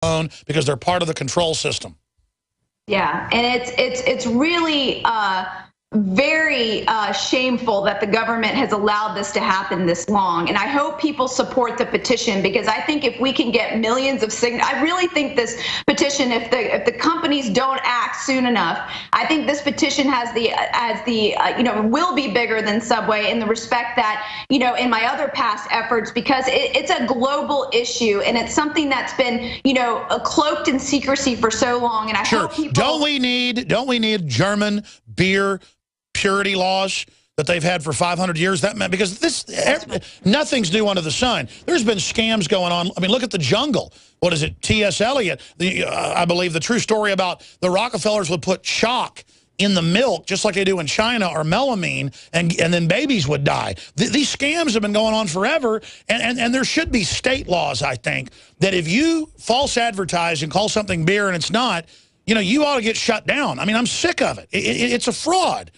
own because they're part of the control system. Yeah, and it's really very shameful that the government has allowed this to happen this long. And I hope people support the petition, because I think if we can get millions of signatures, I really think this petition, if the companies don't act soon enough, I think this petition has the will be bigger than Subway in the respect that, in my other past efforts, because it's a global issue and it's something that's been, cloaked in secrecy for so long. And I hope people... Don't we need German beer purity laws that they've had for 500 years? That meant, because nothing's new under the sun. There's been scams going on. I mean, look at the Jungle. What is it? T.S. Eliot, I believe the true story about the Rockefellers would put chalk in the milk, just like they do in China, or melamine, and then babies would die. These scams have been going on forever, and there should be state laws, I think, that if you false advertise and call something beer and it's not, you ought to get shut down. I mean, I'm sick of it. It's a fraud.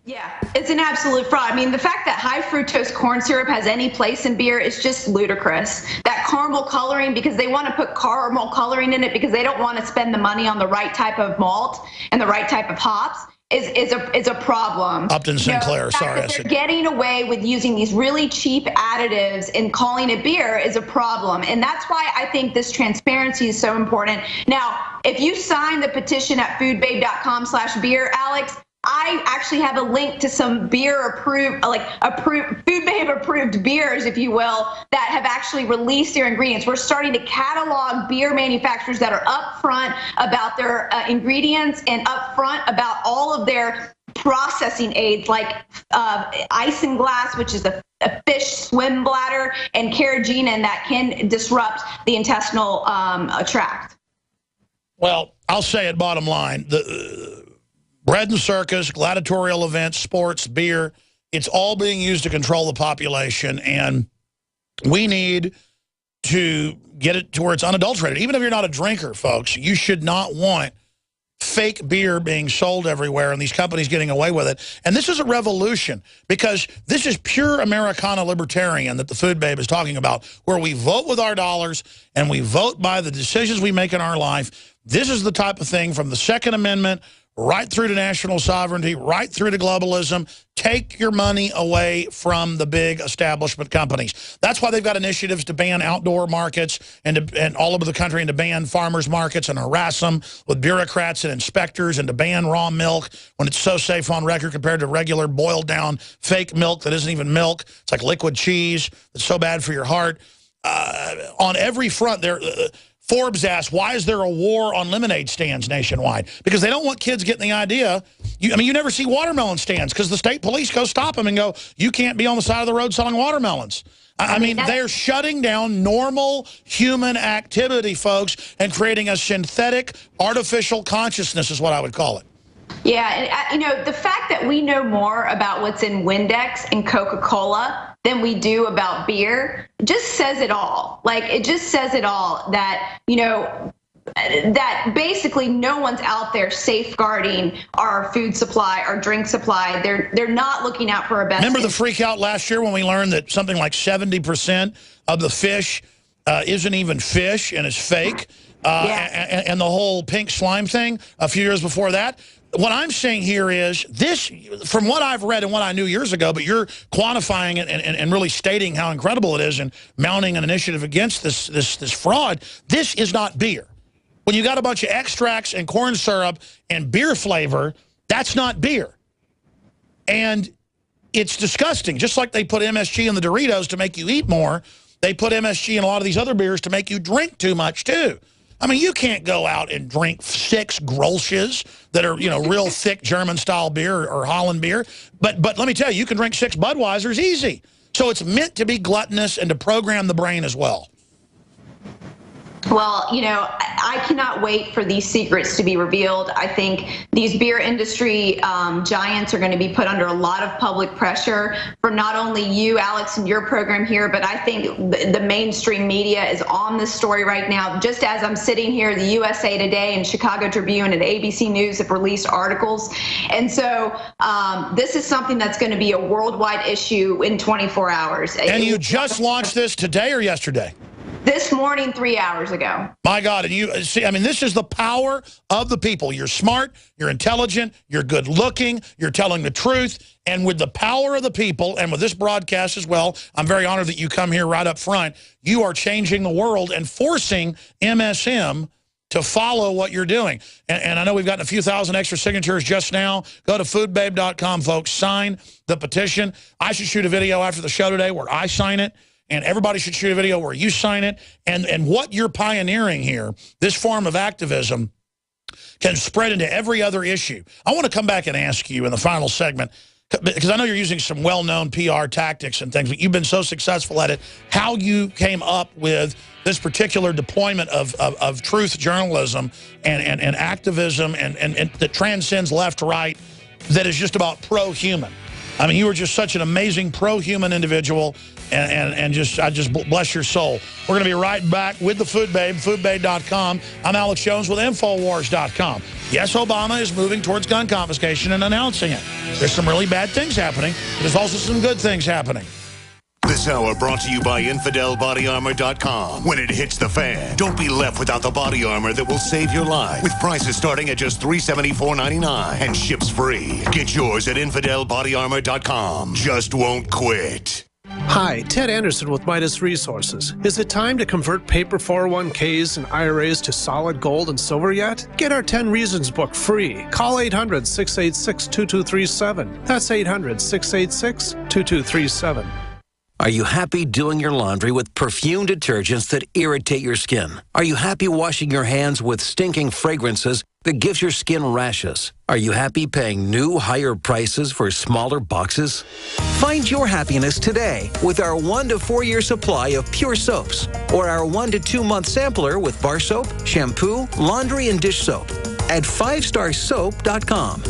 Yeah, it's an absolute fraud. I mean, the fact that high fructose corn syrup has any place in beer is just ludicrous. That caramel coloring, because they want to put caramel coloring in it because they don't want to spend the money on the right type of malt and the right type of hops, is a problem. Upton Sinclair, sorry. That they're getting away with using these really cheap additives and calling it beer is a problem. And that's why I think this transparency is so important. Now, if you sign the petition at foodbabe.com/beer, Alex, I actually have a link to some beer approved, Food Babe approved beers, if you will, that have actually released their ingredients. We're starting to catalog beer manufacturers that are upfront about their ingredients and upfront about all of their processing aids, like isinglass, which is a fish swim bladder, and carrageenan that can disrupt the intestinal tract. Well, I'll say it bottom line. Bread and circus, gladiatorial events, sports, beer, it's all being used to control the population, and we need to get it to where it's unadulterated. Even if you're not a drinker, folks, you should not want fake beer being sold everywhere and these companies getting away with it. And this is a revolution, because this is pure Americana libertarian that the Food Babe is talking about, where we vote with our dollars and we vote by the decisions we make in our life. This is the type of thing, from the Second Amendment right through to national sovereignty, right through to globalism. Take your money away from the big establishment companies. That's why they've got initiatives to ban outdoor markets and all over the country, and to ban farmers markets and harass them with bureaucrats and inspectors, and to ban raw milk when it's so safe on record compared to regular boiled down fake milk that isn't even milk. It's like liquid cheese. It's so bad for your heart. On every front, Forbes asked, why is there a war on lemonade stands nationwide? Because they don't want kids getting the idea. You never see watermelon stands because the state police go stop them and go, you can't be on the side of the road selling watermelons. I mean, they're shutting down normal human activity, folks, and creating a synthetic, artificial consciousness is what I would call it. Yeah, and the fact that we know more about what's in Windex and Coca-Cola than we do about beer just says it all. Like, it just says it all that, that basically no one's out there safeguarding our food supply, our drink supply. They're not looking out for our best. Remember the freak out last year when we learned that something like 70% of the fish isn't even fish and is fake? Yes. And the whole pink slime thing a few years before that? What I'm saying here is this, from what I've read and what I knew years ago, but you're quantifying it and really stating how incredible it is and mounting an initiative against this fraud. This is not beer. When you got a bunch of extracts and corn syrup and beer flavor, that's not beer. And it's disgusting. Just like they put MSG in the Doritos to make you eat more, they put MSG in a lot of these other beers to make you drink too much too. I mean, you can't go out and drink 6 Grolsches that are, real thick German-style beer or Holland beer. But let me tell you, you can drink 6 Budweisers easy. So it's meant to be gluttonous and to program the brain as well. Well, I cannot wait for these secrets to be revealed. I think these beer industry giants are going to be put under a lot of public pressure from not only you, Alex, and your program here, but I think the mainstream media is on this story right now. Just as I'm sitting here, the USA Today and Chicago Tribune and ABC News have released articles. And so this is something that's going to be a worldwide issue in 24 hours. And you just launched this today or yesterday? This morning, 3 hours ago. My God, and you see, I mean, this is the power of the people. You're smart, you're intelligent, you're good looking, you're telling the truth, and with the power of the people, and with this broadcast as well, I'm very honored that you come here right up front. You are changing the world and forcing MSM to follow what you're doing. And I know we've gotten a few thousand extra signatures just now. Go to foodbabe.com, folks. Sign the petition. I should shoot a video after the show today where I sign it. And everybody should shoot a video where you sign it. And what you're pioneering here, this form of activism, can spread into every other issue. I want to come back and ask you in the final segment, because I know you're using some well-known PR tactics and things, but you've been so successful at it, how you came up with this particular deployment of truth journalism and activism and that transcends left to right, that is just about pro-human. I mean, you were just such an amazing pro-human individual, and I just bless your soul. We're going to be right back with the Food Babe, foodbabe.com. I'm Alex Jones with Infowars.com. Yes, Obama is moving towards gun confiscation and announcing it. There's some really bad things happening, but there's also some good things happening. This hour brought to you by InfidelBodyArmor.com. When it hits the fan, don't be left without the body armor that will save your life. With prices starting at just $374.99 and ships free. Get yours at InfidelBodyArmor.com. Just won't quit. Hi, Ted Anderson with Midas Resources. Is it time to convert paper 401ks and IRAs to solid gold and silver yet? Get our 10 Reasons book free. Call 800-686-2237. That's 800-686-2237. Are you happy doing your laundry with perfume detergents that irritate your skin? Are you happy washing your hands with stinking fragrances that gives your skin rashes? Are you happy paying new, higher prices for smaller boxes? Find your happiness today with our 1 to 4 year supply of pure soaps or our 1 to 2 month sampler with bar soap, shampoo, laundry, and dish soap at 5starsoap.com.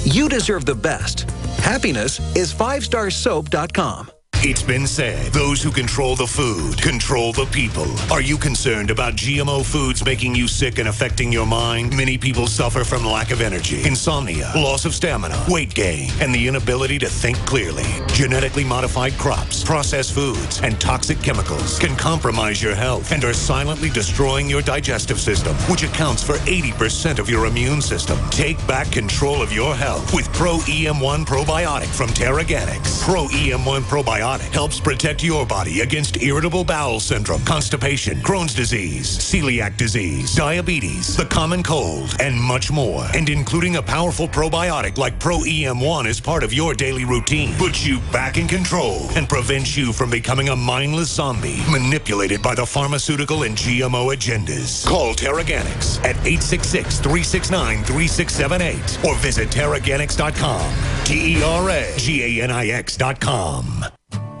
You deserve the best. Happiness is 5starsoap.com. It's been said, those who control the food control the people. Are you concerned about GMO foods making you sick and affecting your mind? Many people suffer from lack of energy, insomnia, loss of stamina, weight gain, and the inability to think clearly. Genetically modified crops, processed foods, and toxic chemicals can compromise your health and are silently destroying your digestive system, which accounts for 80% of your immune system. Take back control of your health with Pro EM1 Probiotic from Terraganics. Pro EM1 Probiotic helps protect your body against irritable bowel syndrome, constipation, Crohn's disease, celiac disease, diabetes, the common cold, and much more. And including a powerful probiotic like Pro EM1 is part of your daily routine. Puts you back in control and prevents you from becoming a mindless zombie manipulated by the pharmaceutical and GMO agendas. Call Terraganics at 866-369-3678 or visit Terraganics.com. Terraganix.com.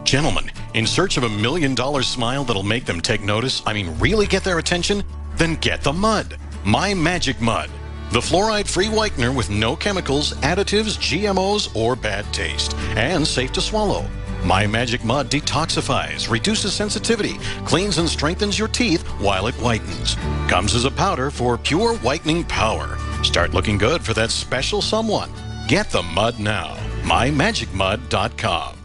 Gentlemen, in search of $1 million smile that'll make them take notice, really get their attention? Then get the mud. My Magic Mud. The fluoride-free whitener with no chemicals, additives, GMOs, or bad taste. And safe to swallow. My Magic Mud detoxifies, reduces sensitivity, cleans and strengthens your teeth while it whitens. Comes as a powder for pure whitening power. Start looking good for that special someone. Get the mud now. MyMagicMud.com.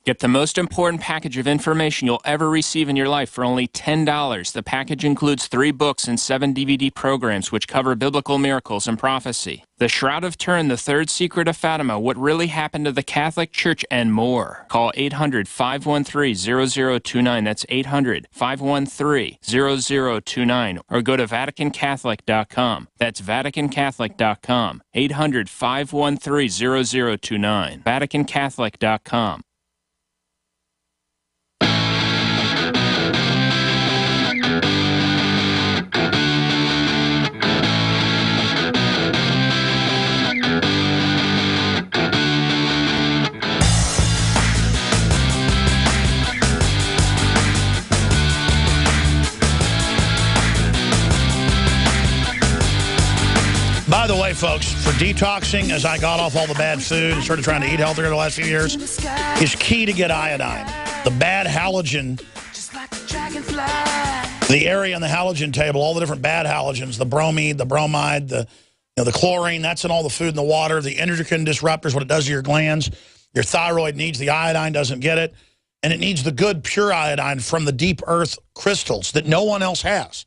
Get the most important package of information you'll ever receive in your life for only $10. The package includes 3 books and 7 DVD programs which cover biblical miracles and prophecy. The Shroud of Turin, The Third Secret of Fatima, What Really Happened to the Catholic Church, and more. Call 800-513-0029. That's 800-513-0029. Or go to VaticanCatholic.com. That's VaticanCatholic.com. 800-513-0029. VaticanCatholic.com. By the way, folks, for detoxing, as I got off all the bad food and started trying to eat healthier the last few years, is key to get iodine. The bad halogen, the area in the halogen table, all the different bad halogens, the bromide, the bromide, the chlorine, that's in all the food and the water. The endocrine disruptors, what it does to your glands. Your thyroid needs the iodine, doesn't get it. and it needs the good pure iodine from the deep earth crystals that no one else has.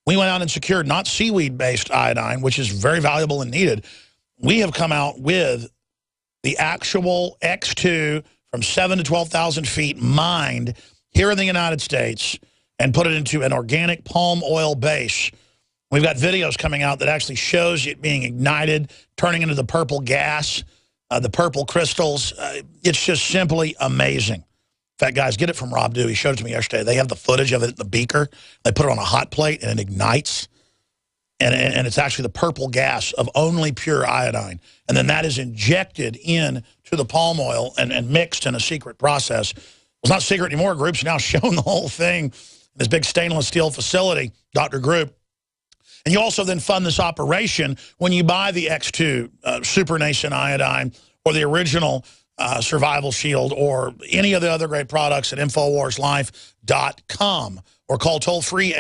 We went out and secured not seaweed-based iodine, which is very valuable and needed. We have come out with the actual X2 from 7,000 to 12,000 feet mined here in the United States and put it into an organic palm oil base. We've got videos coming out that actually shows it being ignited, turning into the purple gas, the purple crystals. It's just simply amazing. In fact, guys, get it from Rob Dew. He showed it to me yesterday. They have the footage of it in the beaker. They put it on a hot plate, and it ignites. And it's actually the purple gas of only pure iodine. And then that is injected into the palm oil and mixed in a secret process. Well, it's not secret anymore. Group's now shown the whole thing in this big stainless steel facility, Dr. Group. And you also then fund this operation when you buy the X2 Super Nascent Iodine or the original Survival Shield or any of the other great products at InfoWarsLife.com or call toll-free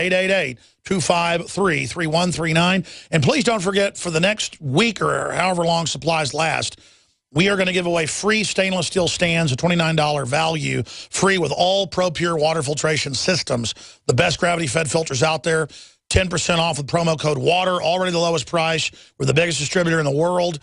888-253-3139. And please don't forget, for the next week or however long supplies last, we are going to give away free stainless steel stands, a $29 value, free with all ProPure water filtration systems, the best gravity-fed filters out there, 10% off with promo code WATER, already the lowest price. We're the biggest distributor in the world.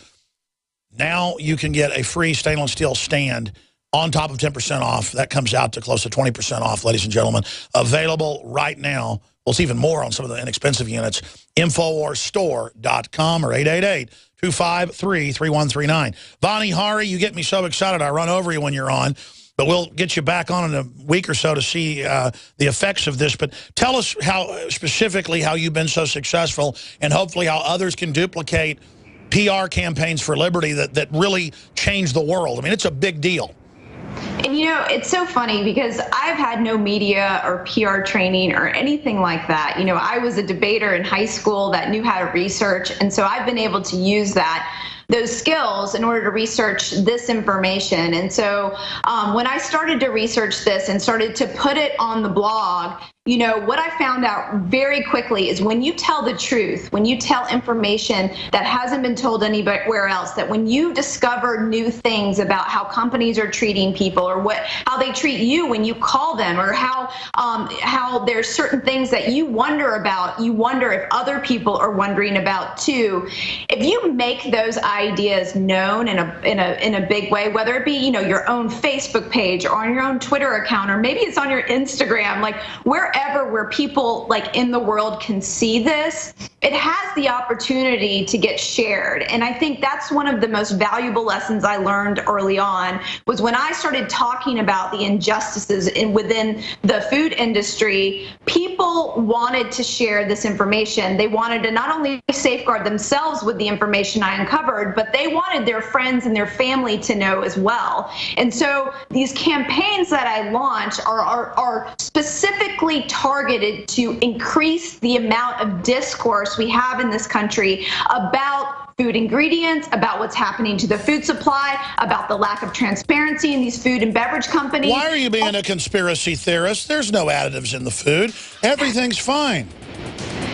Now you can get a free stainless steel stand on top of 10% off. That comes out to close to 20% off, ladies and gentlemen. Available right now. Well, it's even more on some of the inexpensive units. InfoWarsStore.com or 888-253-3139. Vani Hari, you get me so excited I run over you when you're on. But we'll get you back on in a week or so to see the effects of this. But tell us specifically how you've been so successful and hopefully how others can duplicate PR campaigns for liberty that really change the world. I mean, it's a big deal. And, you know, it's so funny because I've had no media or PR training or anything like that. You know, I was a debater in high school that knew how to research. And so I've been able to use those skills in order to research this information. And so when I started to research this and started to put it on the blog, you know, what I found out very quickly is when you tell the truth, when you tell information that hasn't been told anywhere else, that when you discover new things about how companies are treating people or how they treat you when you call them, or how there's certain things that you wonder about, you wonder if other people are wondering about too. If you make those ideas known in a big way, whether it be, you know, your own Facebook page or on your own Twitter account, or maybe it's on your Instagram, like wherever where people like in the world can see this, it has the opportunity to get shared. And I think that's one of the most valuable lessons I learned early on, was when I started talking about the injustices within the food industry. People wanted to share this information. They wanted to not only safeguard themselves with the information I uncovered, but they wanted their friends and their family to know as well. And so these campaigns that I launch are specifically targeted to increase the amount of discourse we have in this country about food ingredients, about what's happening to the food supply, about the lack of transparency in these food and beverage companies. Why are you being a conspiracy theorist? There's no additives in the food. Everything's fine.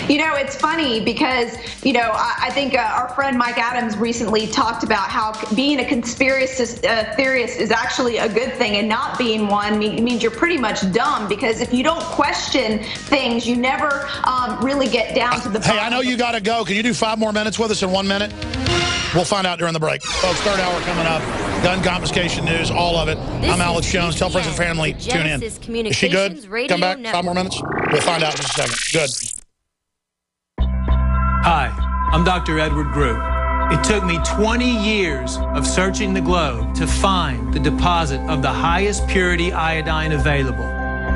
You know, it's funny because, you know, I think our friend Mike Adams recently talked about how being a conspiracy theorist is actually a good thing, and not being one means you're pretty much dumb, because if you don't question things, you never really get down to the Hey, I know you got to go. Can you do 5 more minutes with us in 1 minute? We'll find out during the break. Folks, third hour coming up. Gun confiscation news, all of it. I'm Alex Jones. Tell friends and family, tune in. Is she good? Come back, 5 more minutes? We'll find out in just a second. Good. Hi, I'm Dr. Edward Group. It took me 20 years of searching the globe to find the deposit of the highest purity iodine available.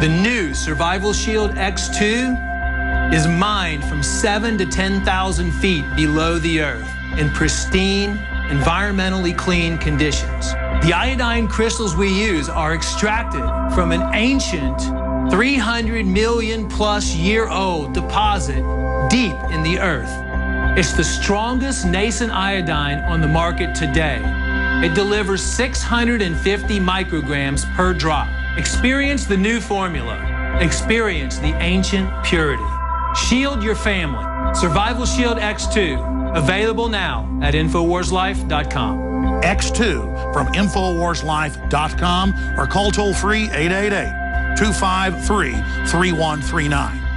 The new Survival Shield X2 is mined from 7,000 to 10,000 feet below the earth in pristine, environmentally clean conditions. The iodine crystals we use are extracted from an ancient 300 million plus year old deposit deep in the earth. It's the strongest nascent iodine on the market today. It delivers 650 micrograms per drop. Experience the new formula. Experience the ancient purity. Shield your family. Survival Shield X2, available now at InfoWarsLife.com. X2 from InfoWarsLife.com or call toll free 888-253-3139.